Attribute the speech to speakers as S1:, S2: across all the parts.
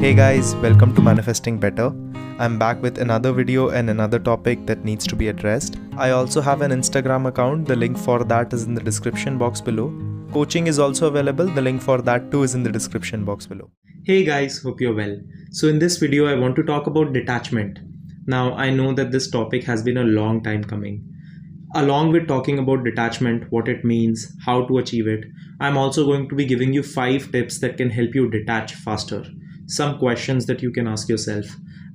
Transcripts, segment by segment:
S1: Hey guys, welcome to Manifesting Better. I'm back with another video and another topic that needs to be addressed. I also have an Instagram account. The link for that is in the description box below. Coaching is also available. The link for that too is in the description box below.
S2: Hey guys, hope you're well. So in this video, I want to talk about detachment. Now, I know that this topic has been a long time coming. Along with talking about detachment, what it means, how to achieve it, I'm also going to be giving you 5 tips that can help you detach faster. Some questions that you can ask yourself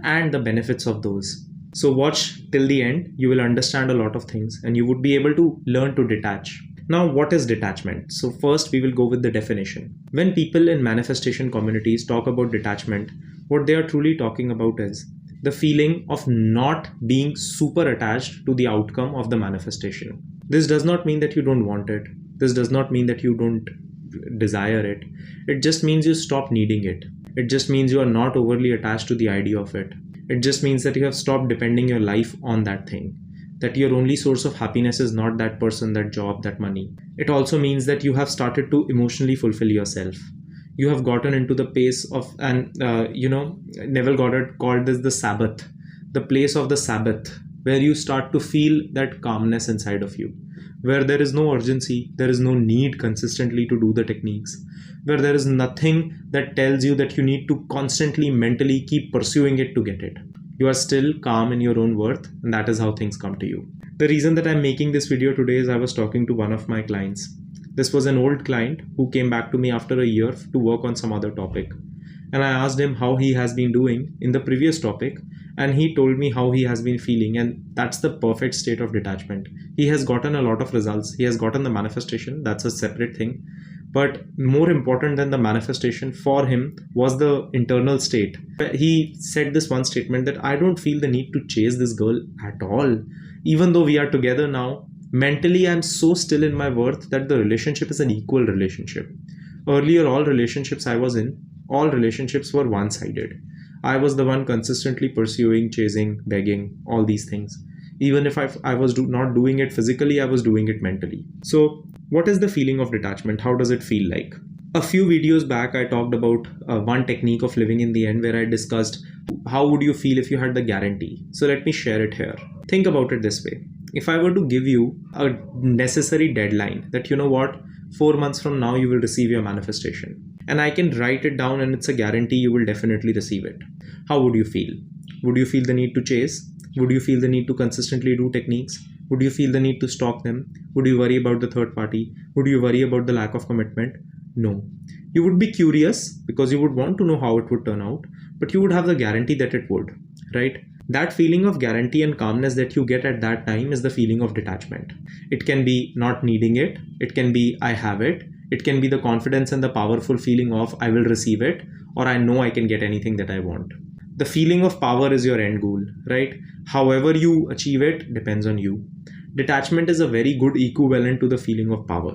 S2: and the benefits of those. So watch till the end, you will understand a lot of things and you would be able to learn to detach. Now, what is detachment? So first we will go with the definition. When people in manifestation communities talk about detachment, what they are truly talking about is the feeling of not being super attached to the outcome of the manifestation. This does not mean that you don't want it. This does not mean that you don't desire it. It just means you stop needing it. It just means you are not overly attached to the idea of it. It just means that you have stopped depending your life on that thing. That your only source of happiness is not that person, that job, that money. It also means that you have started to emotionally fulfill yourself. You have gotten into the pace of, Neville Goddard called this the Sabbath, the place of the Sabbath, where you start to feel that calmness inside of you, where there is no urgency, there is no need consistently to do the techniques, where there is nothing that tells you that you need to constantly mentally keep pursuing it to get it. You are still calm in your own worth, and that is how things come to you. The reason that I'm making this video today is I was talking to one of my clients. This was an old client who came back to me after a year to work on some other topic. And I asked him how he has been doing in the previous topic, and he told me how he has been feeling, and that's the perfect state of detachment. He has gotten a lot of results. He has gotten the manifestation. That's a separate thing. But more important than the manifestation for him was the internal state. He said this one statement that I don't feel the need to chase this girl at all. Even though we are together now, mentally I'm so still in my worth that the relationship is an equal relationship. Earlier, all relationships I was in, all relationships were one-sided. I was the one consistently pursuing, chasing, begging, all these things. Even if I was not doing it physically, I was doing it mentally. So what is the feeling of detachment? How does it feel like? A few videos back, I talked about one technique of living in the end where I discussed how would you feel if you had the guarantee. So let me share it here. Think about it this way. If I were to give you a necessary deadline that, 4 months from now, you will receive your manifestation. And I can write it down and it's a guarantee you will definitely receive it. How would you feel? Would you feel the need to chase? Would you feel the need to consistently do techniques? Would you feel the need to stalk them? Would you worry about the third party? Would you worry about the lack of commitment? No. You would be curious because you would want to know how it would turn out, but you would have the guarantee that it would, right? That feeling of guarantee and calmness that you get at that time is the feeling of detachment. It can be not needing it. It can be I have it. It can be the confidence and the powerful feeling of I will receive it, or I know I can get anything that I want. The feeling of power is your end goal, right? However you achieve it depends on you. Detachment is a very good equivalent to the feeling of power.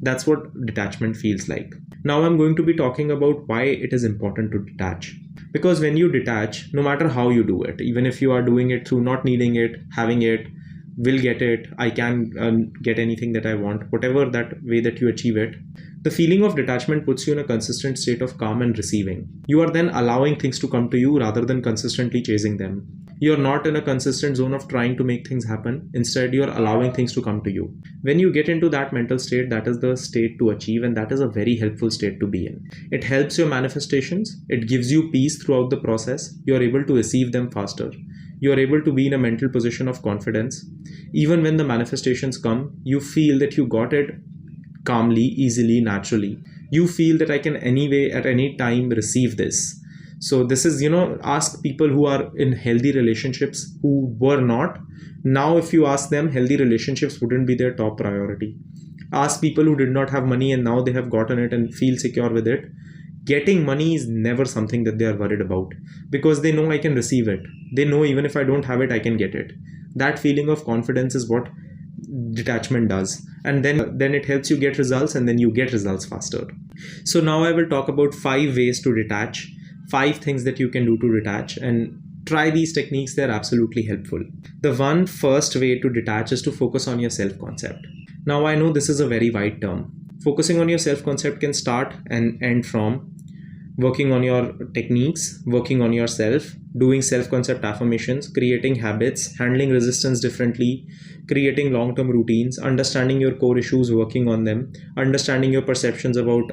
S2: That's what detachment feels like. Now I'm going to be talking about why it is important to detach. Because when you detach, no matter how you do it, even if you are doing it through not needing it, having it, will get it, I can get anything that I want, whatever that way that you achieve it, the feeling of detachment puts you in a consistent state of calm and receiving. You are then allowing things to come to you rather than consistently chasing them. You're not in a consistent zone of trying to make things happen. Instead, you're allowing things to come to you. When you get into that mental state, that is the state to achieve, and that is a very helpful state to be in. It helps your manifestations. It gives you peace throughout the process. You're able to receive them faster. You're able to be in a mental position of confidence. Even when the manifestations come, you feel that you got it calmly, easily, naturally. You feel that I can anyway, at any time, receive this. So this is, ask people who are in healthy relationships who were not. Now, if you ask them, healthy relationships wouldn't be their top priority. Ask people who did not have money and now they have gotten it and feel secure with it. Getting money is never something that they are worried about because they know I can receive it. They know even if I don't have it, I can get it. That feeling of confidence is what detachment does. And then it helps you get results, and then you get results faster. So now I will talk about 5 ways to detach, 5 things that you can do to detach, and try these techniques. They're absolutely helpful. The first way to detach is to focus on your self-concept. Now I know this is a very wide term. Focusing on your self-concept can start and end from working on your techniques, working on yourself, doing self-concept affirmations, creating habits, handling resistance differently, creating long-term routines, understanding your core issues, working on them, understanding your perceptions about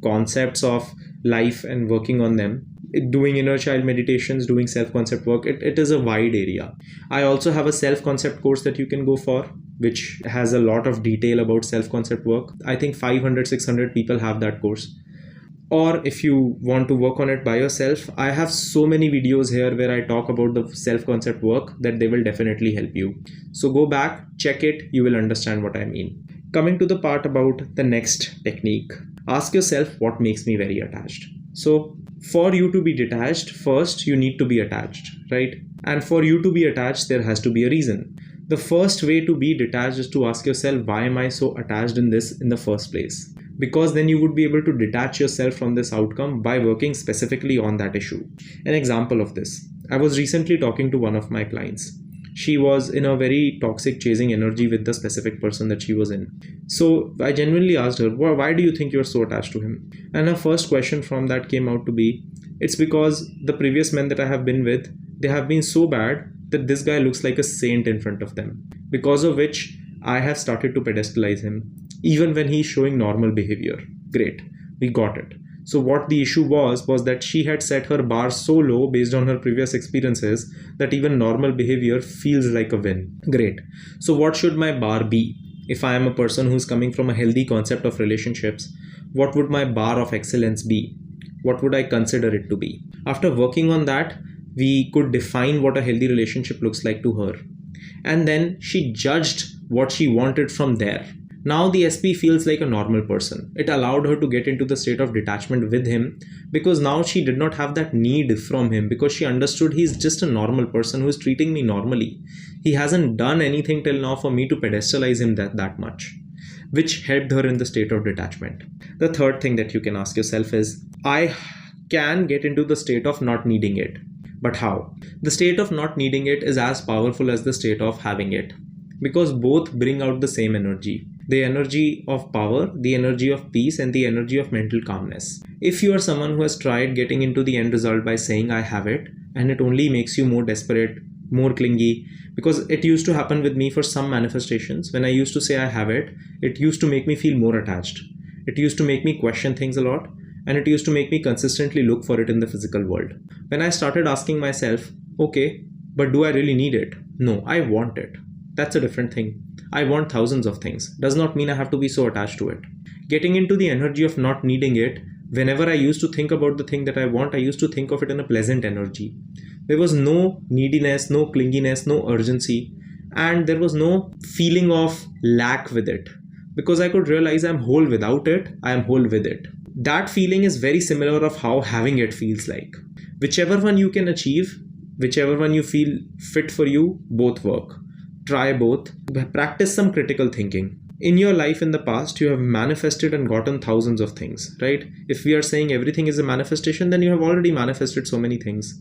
S2: concepts of life and working on them, doing inner child meditations, doing self-concept work. It is a wide area. I also have a self-concept course that you can go for, which has a lot of detail about self-concept work. I think 500-600 people have that course. Or if you want to work on it by yourself, I have so many videos here where I talk about the self-concept work that they will definitely help you. So go back, check it, you will understand what I mean. Coming to the part about the next technique, ask yourself what makes me very attached. So for you to be detached, first you need to be attached, right? And for you to be attached, there has to be a reason. The first way to be detached is to ask yourself, why am I so attached in this in the first place? Because then you would be able to detach yourself from this outcome by working specifically on that issue. An example of this, I was recently talking to one of my clients. She was in a very toxic chasing energy with the specific person that she was in. So I genuinely asked her, why do you think you're so attached to him? And her first question from that came out to be, it's because the previous men that I have been with, they have been so bad that this guy looks like a saint in front of them. Because of which I have started to pedestalize him, even when he's showing normal behavior. Great, we got it. So what the issue was that she had set her bar so low based on her previous experiences that even normal behavior feels like a win. Great. So what should my bar be? If I am a person who's coming from a healthy concept of relationships, what would my bar of excellence be? What would I consider it to be? After working on that, we could define what a healthy relationship looks like to her. And then she judged what she wanted from there. Now the SP feels like a normal person. It allowed her to get into the state of detachment with him because now she did not have that need from him, because she understood he's just a normal person who is treating me normally. He hasn't done anything till now for me to pedestalize him that much, which helped her in the state of detachment. The third thing that you can ask yourself is, I can get into the state of not needing it. But how? The state of not needing it is as powerful as the state of having it, because both bring out the same energy. The energy of power, the energy of peace, and the energy of mental calmness. If you are someone who has tried getting into the end result by saying I have it, and it only makes you more desperate, more clingy, because it used to happen with me for some manifestations. When I used to say I have it, it used to make me feel more attached. It used to make me question things a lot, and it used to make me consistently look for it in the physical world. When I started asking myself, okay, but do I really need it? No, I want it. That's a different thing. I want thousands of things. Does not mean I have to be so attached to it. Getting into the energy of not needing it, whenever I used to think about the thing that I want, I used to think of it in a pleasant energy. There was no neediness, no clinginess, no urgency, and there was no feeling of lack with it. Because I could realize I'm whole without it, I am whole with it. That feeling is very similar of how having it feels like. Whichever one you can achieve, whichever one you feel fit for you, both work. Try both. Practice some critical thinking. In your life in the past, you have manifested and gotten thousands of things, right? If we are saying everything is a manifestation, then you have already manifested so many things.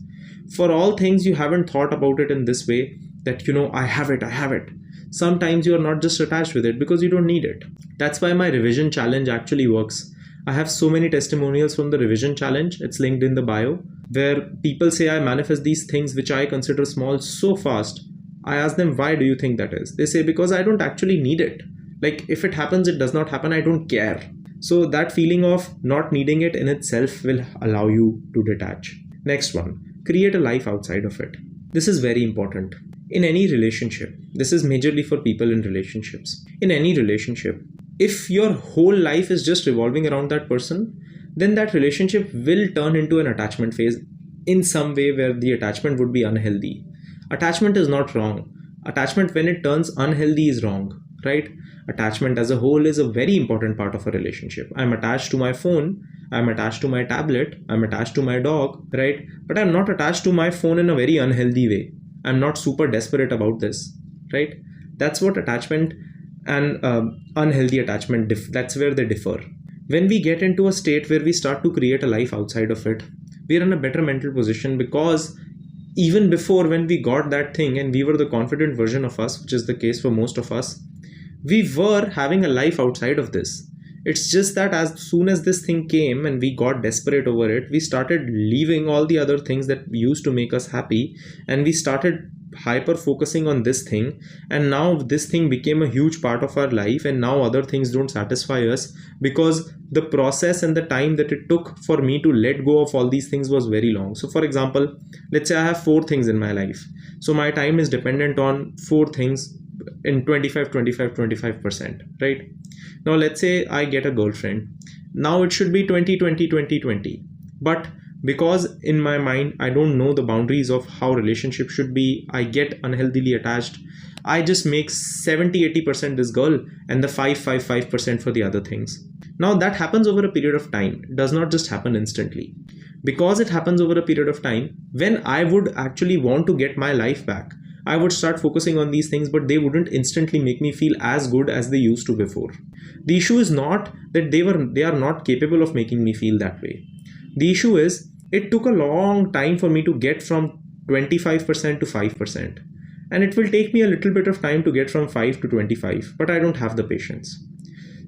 S2: For all things, you haven't thought about it in this way that, I have it. Sometimes you are not just attached with it because you don't need it. That's why my revision challenge actually works. I have so many testimonials from the revision challenge. It's linked in the bio, where people say I manifest these things which I consider small so fast. I ask them, why do you think that is? They say, because I don't actually need it. Like, if it happens, it does not happen. I don't care. So that feeling of not needing it in itself will allow you to detach. Next one, create a life outside of it. This is very important. In any relationship, this is majorly for people in relationships. In any relationship, if your whole life is just revolving around that person, then that relationship will turn into an attachment phase in some way where the attachment would be unhealthy. Attachment is not wrong. Attachment, when it turns unhealthy, is wrong, right? Attachment as a whole is a very important part of a relationship. I'm attached to my phone, I'm attached to my tablet, I'm attached to my dog, right? But I'm not attached to my phone in a very unhealthy way. I'm not super desperate about this, right? That's what attachment and unhealthy attachment, that's where they differ. When we get into a state where we start to create a life outside of it, we're in a better mental position, because even before, when we got that thing and we were the confident version of us, which is the case for most of us, we were having a life outside of this. It's just that as soon as this thing came and we got desperate over it, we started leaving all the other things that used to make us happy, and we started hyper focusing on this thing, and now this thing became a huge part of our life, and now other things don't satisfy us because the process and the time that it took for me to let go of all these things was very long. So for example, let's say I have 4 things in my life, so my time is dependent on 4 things in 25%, right? Now let's say I get a girlfriend. Now it should be 20-20-20-20, but because in my mind I don't know the boundaries of how relationship should be, I get unhealthily attached. I just make 70-80% this girl and the 5-5-5% for the other things. Now that happens over a period of time. It does not just happen instantly. Because it happens over a period of time, when I would actually want to get my life back, I would start focusing on these things, but they wouldn't instantly make me feel as good as they used to before. The issue is not that they are not capable of making me feel that way. The issue is it took a long time for me to get from 25% to 5%. And it will take me a little bit of time to get from 5 to 25, but I don't have the patience.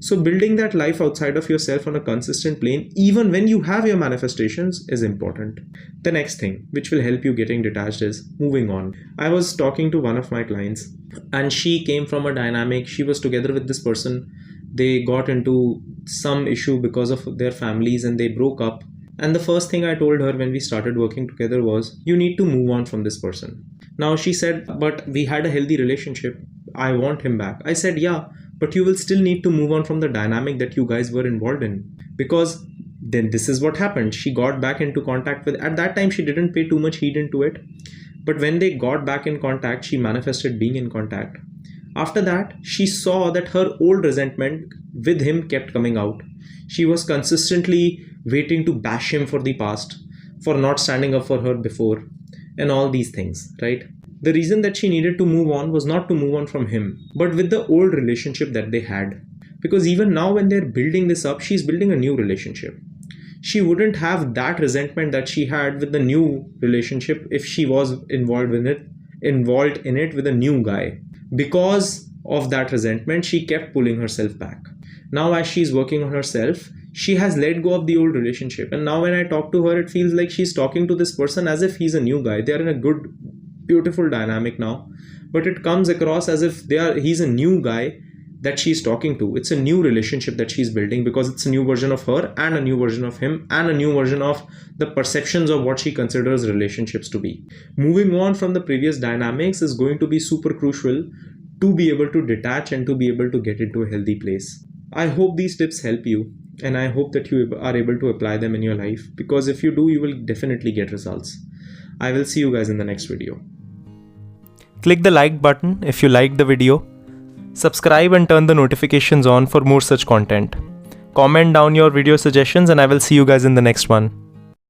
S2: So building that life outside of yourself on a consistent plane, even when you have your manifestations, is important. The next thing which will help you getting detached is moving on. I was talking to one of my clients, and she came from a dynamic. She was together with this person. They got into some issue because of their families and they broke up. And the first thing I told her when we started working together was, you need to move on from this person. Now she said, but we had a healthy relationship. I want him back. I said, yeah, but you will still need to move on from the dynamic that you guys were involved in. Because then this is what happened. She got back into contact with, at that time she didn't pay too much heed into it. But when they got back in contact, she manifested being in contact. After that, she saw that her old resentment with him kept coming out. She was consistently waiting to bash him for the past, for not standing up for her before, and all these things, right? The reason that she needed to move on was not to move on from him, but with the old relationship that they had. Because even now when they're building this up, she's building a new relationship. She wouldn't have that resentment that she had with the new relationship if she was involved in it with a new guy. Because of that resentment, she kept pulling herself back. Now as she's working on herself, she has let go of the old relationship. And now when I talk to her, it feels like she's talking to this person as if he's a new guy. They're in a good, beautiful dynamic now. But it comes across as if he's a new guy that she's talking to. It's a new relationship that she's building because it's a new version of her and a new version of him and a new version of the perceptions of what she considers relationships to be. Moving on from the previous dynamics is going to be super crucial to be able to detach and to be able to get into a healthy place. I hope these tips help you, and I hope that you are able to apply them in your life, because if you do, you will definitely get results. I will see you guys in the next video.
S1: Click the like button if you liked the video. Subscribe and turn the notifications on for more such content. Comment down your video suggestions and I will see you guys in the next one.